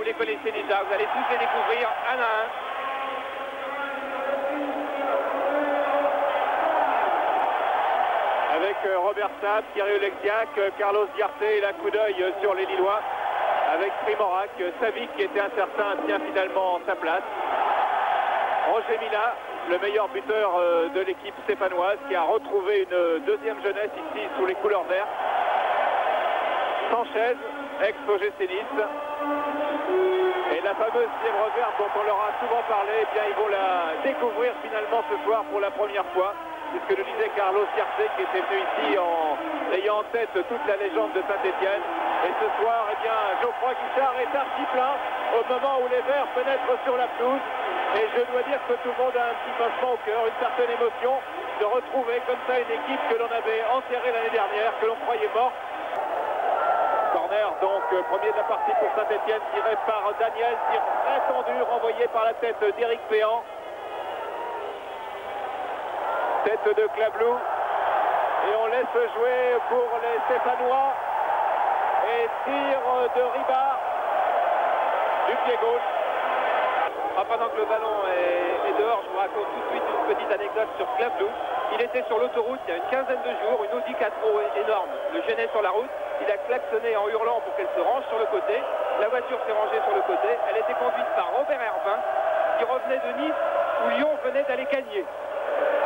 Vous les connaissez déjà, vous allez tous les découvrir un à un. Avec Robert Saab, Thierry Oleksiak, Carlos Diarte et la coup d'œil sur les Lillois. Avec Primorac, Savic qui était incertain tient finalement sa place. Roger Mila, le meilleur buteur de l'équipe stéphanoise qui a retrouvé une deuxième jeunesse ici sous les couleurs vertes. Sanchez, ex-OGC Nice. Et la fameuse fièvre verte dont on leur a souvent parlé, eh bien ils vont la découvrir finalement ce soir pour la première fois. C'est ce que nous disait Carlos Diarte qui était venu ici en ayant en tête toute la légende de Saint-Etienne. Et ce soir, eh bien, Geoffroy Guichard est archi plein au moment où les Verts pénètrent sur la pelouse. Et je dois dire que tout le monde a un petit pincement au cœur, une certaine émotion de retrouver comme ça une équipe que l'on avait enterrée l'année dernière, que l'on croyait morte. Corner donc premier de la partie pour Saint-Etienne, tiré par Daniel, tir très tendu, renvoyé par la tête d'Éric Péan. Tête de Clablou. Et on laisse jouer pour les Stéphanois. Et tir de Ribard du pied gauche. Pendant que le ballon est dehors, je vous raconte tout de suite une petite anecdote sur Clablou. Il était sur l'autoroute il y a une quinzaine de jours, une Audi 4 énorme le gênait sur la route. Il a klaxonné en hurlant pour qu'elle se range sur le côté. La voiture s'est rangée sur le côté. Elle était conduite par Robert Herbin, qui revenait de Nice, où Lyon venait d'aller gagner.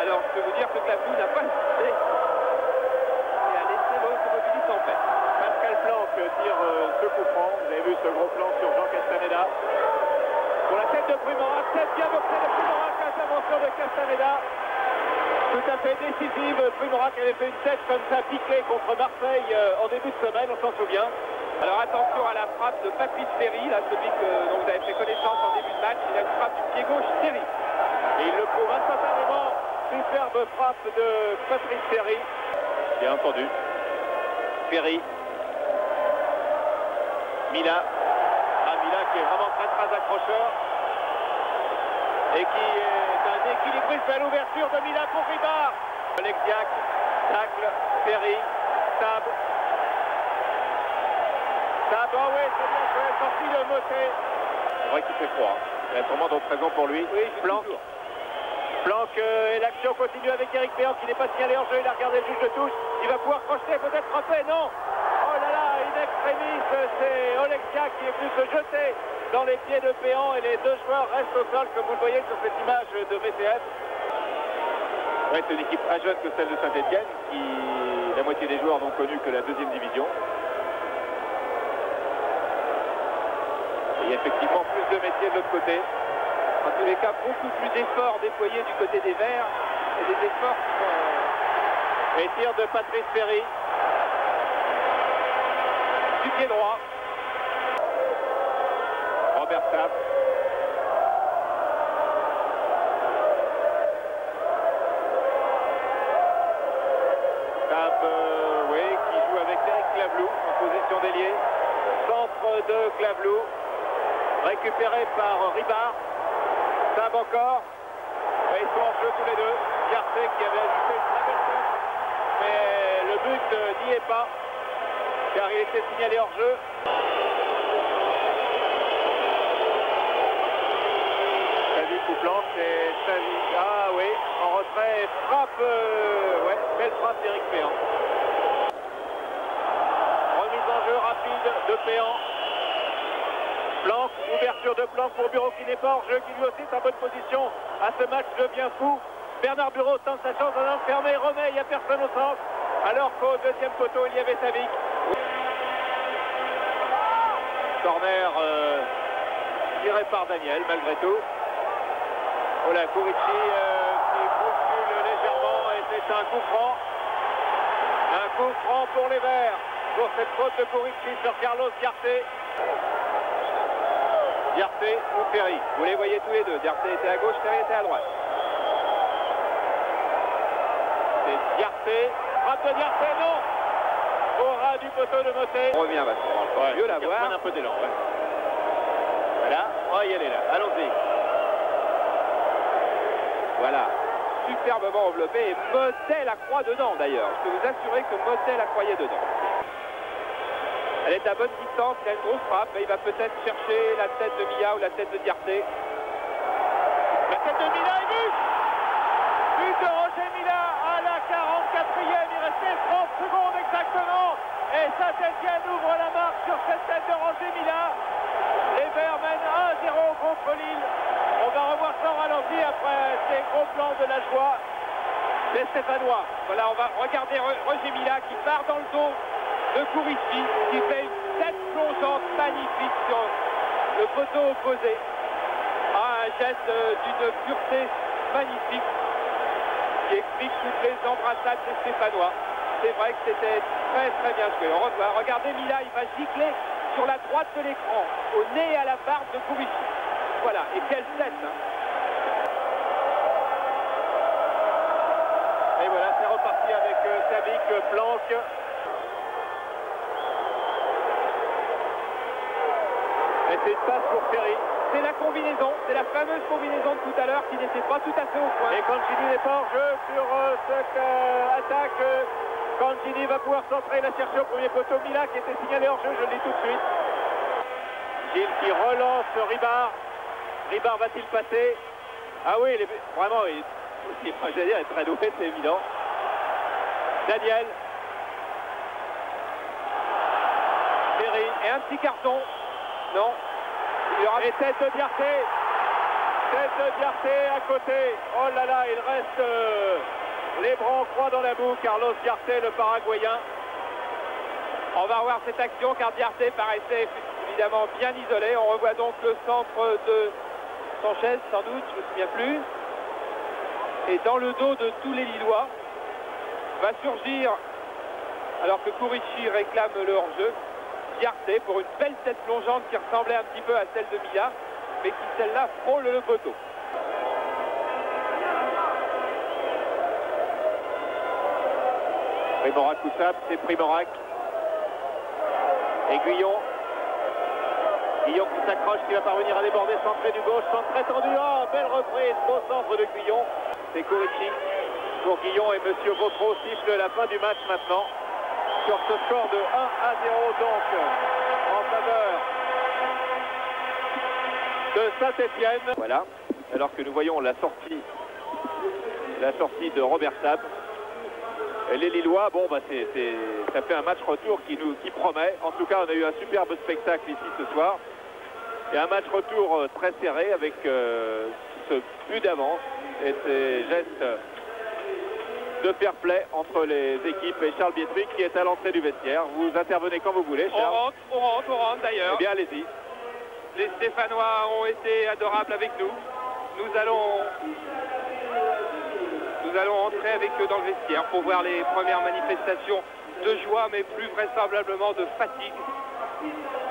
Alors, je peux vous dire que Clablou n'a pas hésité et a laissé l'automobiliste en paix. Pascal Planck tire ce coup franc. Vous avez vu ce gros plan sur Jean Castaneda. Pour la tête de Primorac, tête bien boxée de Primorac, intervention de Castaneda. Tout à fait décisive. Primorac avait fait une tête comme ça piquée contre Marseille en début de semaine, on s'en souvient. Alors attention à la frappe de Patrice Ferry, là, celui dont vous avez fait connaissance en début de match. Il a une frappe du pied gauche terrible. Et il le prouve instantanément. Superbe frappe de Patrice Ferry. Bien entendu. Ferry. Mila. Mila qui est vraiment très accrocheur. Et qui est un équilibriste à l'ouverture de Mila pour Ribard. Oleksiak, tacle, Ferry, Saab. Saab, oh oui, c'est bien joué, sorti de Moté. C'est vrai qu'il fait froid. Il y a sûrement d'autres raisons pour lui. Oui, Planck. Planck et l'action continue avec Éric Péan qui n'est pas signalé en jeu. Il a regardé le juge de touche. Il va pouvoir crocheter, peut-être frapper. Non. Oh là là, in extremis, c'est Oleksiak qui est venu se jeter dans les pieds de Péan et les deux joueurs restent au sol comme vous le voyez sur cette image de VTS. Ouais, c'est une équipe très jeune que celle de Saint-Etienne qui, la moitié des joueurs n'ont connu que la deuxième division. Et il y a effectivement plus de métiers de l'autre côté. En tous les cas, beaucoup plus d'efforts déployés du côté des Verts et des efforts qui sont... Et tir de Patrice Ferry. Du pied droit. Robert Saab. Saab, oui, qui joue avec Eric Clablou en position d'ailier. Centre de Clablou. Récupéré par Ribard. Saab encore. Et ils sont en jeu tous les deux. Diarte qui avait ajouté une très belle tête. Mais le but n'y est pas. Car il était signalé hors jeu. Savic ou Planck, c'est Savic. Ah oui, en retrait, frappe. Ouais, belle frappe d'Éric Péan. Remise en jeu rapide de Péan. Planck, ouverture de Planck pour Bureau qui n'est pas hors jeu, qui lui aussi est en bonne position. À ce match devient fou. Bernard Bureau tente sa chance en fermé, remet, il n'y a personne au centre. Alors qu'au deuxième poteau, il y avait Savic. Corner tiré par Daniel, malgré tout. Oh là, Kurici qui bouscule légèrement et c'est un coup franc. Un coup franc pour les Verts. Pour cette faute de Kurici sur Carlos Diarte. Diarte ou Ferry. Vous les voyez tous les deux. Diarte était à gauche, Ferry était à droite. C'est Diarte. Frappe de Diarte, non. Au ras du poteau de Moté. On revient, Vincent. Ouais, mieux la voir. Un peu d'élan, ouais. Voilà. Oh, elle est là. Allons-y. Voilà. Superbement enveloppé. Et Motet la croix dedans, d'ailleurs. Je peux vous assurer que Motet la croyait dedans. Elle est à bonne distance, il a une grosse frappe, et il va peut-être chercher la tête de Milla ou la tête de Diarté. La tête de Milla est but! But de Roger Milla à la 44e, il restait 30 secondes exactement. Et Saint-Etienne ouvre la marque sur cette tête de Roger Milla. Les Verts mènent 1-0 contre Lille. On va revoir ça en ralenti après ces gros plans de la joie des Stéphanois. Voilà, on va regarder Roger Milla qui part dans le dos de Kourichi, qui fait une tête plongeante magnifique sur le poteau opposé. Un geste d'une pureté magnifique qui explique toutes les embrassades des Stéphanois. C'est vrai que c'était très bien joué. On revoit, regardez Milla, il va gicler sur la droite de l'écran, au nez et à la barbe de Kourichi. Voilà, et quelle tête hein. Et voilà, c'est reparti avec Savic, Planck. Et c'est une passe pour Ferry. C'est la combinaison, c'est la fameuse combinaison de tout à l'heure qui n'était pas tout à fait au point. Et Cangini n'est pas hors jeu sur cette attaque. Cangini va pouvoir centrer, il a cherché au premier poteau. Milla qui était signalé hors jeu, je le dis tout de suite. Gilles qui relance Ribard. Ribard va-t-il passer? Ah oui, vraiment, il est très doué, c'est évident. Daniel. Ferry. Et un petit carton. Non. Il y aura des têtes de Diarté. Tête de Diarté à côté. Oh là là, il reste les bras en croix dans la boue. Carlos Diarté, le Paraguayen. On va revoir cette action car Diarté paraissait évidemment bien isolé. On revoit donc le centre de Sanchez, sans doute, je ne me souviens plus. Et dans le dos de tous les Lillois va surgir, alors que Kourichi réclame le hors-jeu, Diarté pour une belle tête plongeante qui ressemblait un petit peu à celle de Milla, mais qui celle-là frôle le poteau. Primorac ou ça, c'est Primorac. Et Guyon. Guyon qui s'accroche, qui va parvenir à déborder, centré du gauche, centre très tendu. Oh, belle reprise au centre de Guyon. C'est Kourichi pour Guillon et Monsieur Vautreau siffle la fin du match maintenant. Sur ce score de 1-0 donc en faveur de Saint-Etienne. Voilà, alors que nous voyons la sortie de Robert Sab. Et les Lillois, bon bah ça fait un match retour qui promet. En tout cas, on a eu un superbe spectacle ici ce soir. Et un match retour très serré avec ce but d'avance et ces gestes de fair play entre les équipes et Charles Bietri qui est à l'entrée du vestiaire. Vous intervenez quand vous voulez, Charles. On rentre d'ailleurs. Eh bien, allez-y. Les Stéphanois ont été adorables avec nous. Nous allons entrer avec eux dans le vestiaire pour voir les premières manifestations de joie, mais plus vraisemblablement de fatigue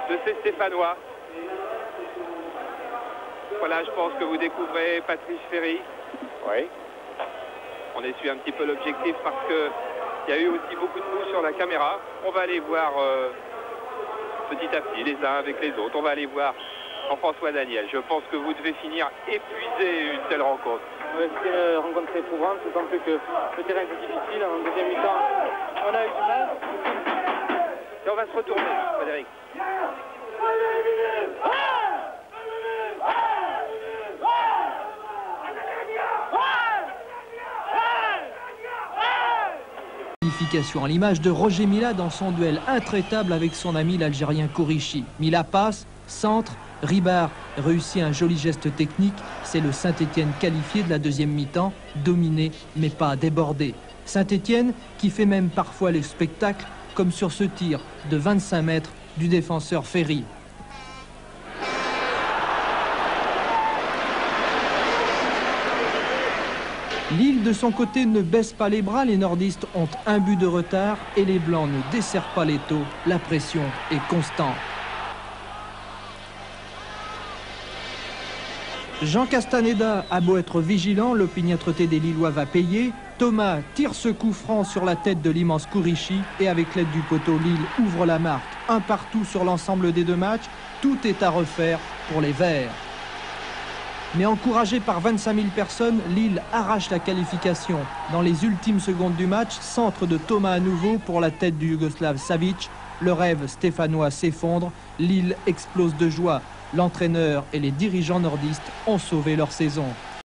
de ces Stéphanois. Voilà, je pense que vous découvrez Patrice Ferry. Oui. On essuie un petit peu l'objectif parce qu'il y a eu aussi beaucoup de mou sur la caméra. On va aller voir petit à petit les uns avec les autres. On va aller voir Jean-François Daniel. Je pense que vous devez finir épuisé une telle rencontre. C'était une rencontre éprouvante, d'autant plus que le terrain était difficile. En deuxième mi-temps, on a eu du mal. Et on va se retourner, Frédéric. Qualification à l'image de Roger Milla dans son duel intraitable avec son ami l'Algérien Kourichi. Milla passe, centre, Ribard réussit un joli geste technique. C'est le Saint-Etienne qualifié de la deuxième mi-temps, dominé mais pas débordé. Saint-Etienne qui fait même parfois le spectacle, comme sur ce tir de 25 mètres du défenseur Ferry. Lille, de son côté, ne baisse pas les bras. Les nordistes ont un but de retard et les blancs ne desserrent pas les taux. La pression est constante. Jean Castaneda a beau être vigilant, l'opiniâtreté des Lillois va payer. Thomas tire ce coup franc sur la tête de l'immense Kourichi et avec l'aide du poteau, Lille ouvre la marque. Un partout sur l'ensemble des deux matchs. Tout est à refaire pour les Verts. Mais encouragé par 25 000 personnes, Lille arrache la qualification. Dans les ultimes secondes du match, centre de Thomas à nouveau pour la tête du Yougoslave Savic. Le rêve stéphanois s'effondre, Lille explose de joie. L'entraîneur et les dirigeants nordistes ont sauvé leur saison.